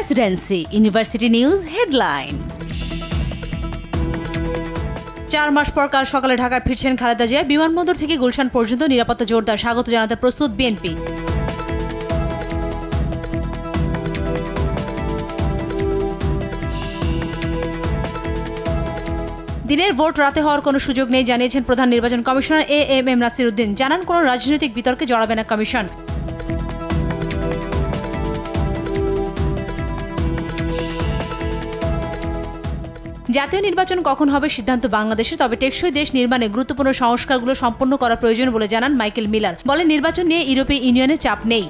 Presidency university news headline. 4 মাস পর কাল সকালে ঢাকায় ফিরছেন খালেদা জিয়া। বিমানবন্দর থেকে গুলশান পর্যন্ত নিরাপত্তা জোরদার, স্বাগত জানাতে প্রস্তুত বিএনপি। দিনের ভোট রাতে হওয়ার কোনো সুযোগ নেই জানিয়েছেন প্রধান নির্বাচন কমিশনার এএমএম নাসির উদ্দিন। জানান, কোনো রাজনৈতিক বিতর্কে জড়াবে না কমিশন। জাতীয় নির্বাচন কখন হবে সিদ্ধান্ত বাংলাদেশে, তবে টেকসই দেশ নির্মাণে গুরুত্বপূর্ণ সংস্কারগুলো সম্পন্ন করা প্রয়োজন বলে জানান মাইকেল মিলার। বলেন, নির্বাচন নিয়ে ইউরোপীয় ইউনিয়নে চাপ নেই।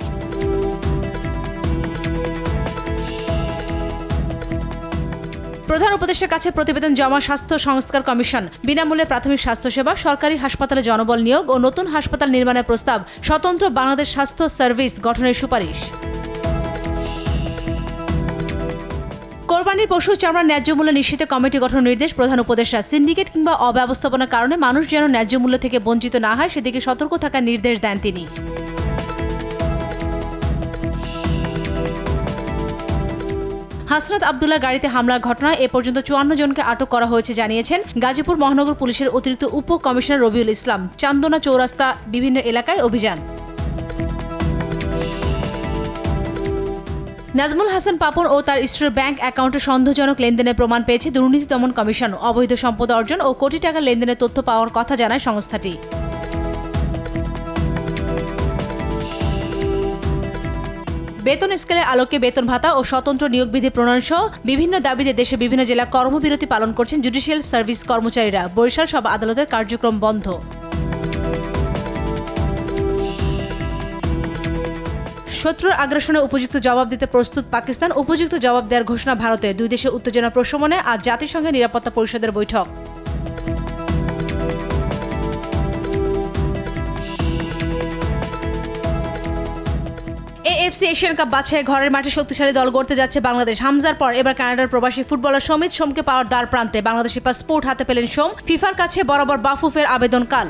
প্রধান উপদেষ্টার কাছে প্রতিবেদন জমা স্বাস্থ্য সংস্কার কমিশন। বিনামূল্যে প্রাথমিক স্বাস্থ্যসেবা, সরকারি হাসপাতালে জনবল নিয়োগ ও নতুন হাসপাতাল নির্মাণের প্রস্তাব, স্বতন্ত্র বাংলাদেশ স্বাস্থ্য সার্ভিস গঠনের সুপারিশ। কোরবানির পশু চামড়ার ন্যায্য মূল্য নিশ্চিতে কমিটি গঠন নির্দেশ প্রধান উপদেষ্টা। সিন্ডিকেট কিংবা অব্যবস্থাপনার কারণে মানুষ যেন ন্যায্য মূল্য থেকে বঞ্চিত না হয় সেদিকে সতর্ক থাকার নির্দেশ দেন তিনি। হাসনাত আব্দুল্লাহ গাড়িতে হামলার ঘটনায় এ পর্যন্ত 54 জনকে আটক করা হয়েছে জানিয়েছেন গাজীপুর মহানগর পুলিশের অতিরিক্ত উপ কমিশনার রবিউল ইসলাম। চান্দনা চৌরাস্তা বিভিন্ন এলাকায় অভিযান। নাজমুল হাসান পাপন ও তার স্ত্রীর ব্যাংক অ্যাকাউন্টে সন্দেহজনক লেনদেনের প্রমাণ পেয়েছে দুর্নীতি দমন কমিশন। অবৈধ সম্পদ অর্জন ও কোটি টাকা লেনদেনের তথ্য পাওয়ার কথা জানায় সংস্থাটি। বেতন স্কেলের আলোকে বেতন ভাতা ও স্বতন্ত্র নিয়োগ বিধি প্রণয়ন সহ বিভিন্ন দাবিতে দেশে বিভিন্ন জেলা কর্মবিরতি পালন করছেন জুডিশিয়াল সার্ভিস কর্মচারীরা। বরিশাল সব আদালতের কার্যক্রম বন্ধ। শত্রুর আগ্রাসনে উপযুক্ত জবাব দিতে প্রস্তুত পাকিস্তান। উপযুক্ত জবাব দেওয়ার ঘোষণা ভারতে। দুই দেশের উত্তেজনা প্রশমনে আজ জাতিসংঘের নিরাপত্তা পরিষদের বৈঠক। এএফসি এশিয়ান কাপ বাছাই ঘরের মাঠে শক্তিশালী দল গড়তে যাচ্ছে বাংলাদেশ। হামজার পর এবার কানাডার প্রবাসী ফুটবলার সমিত সোমকে পাওয়ার দ্বার প্রান্তে। বাংলাদেশি পাসপোর্ট হাতে পেলেন সোম। ফিফার কাছে বরাবর বাফুফের আবেদন কাল।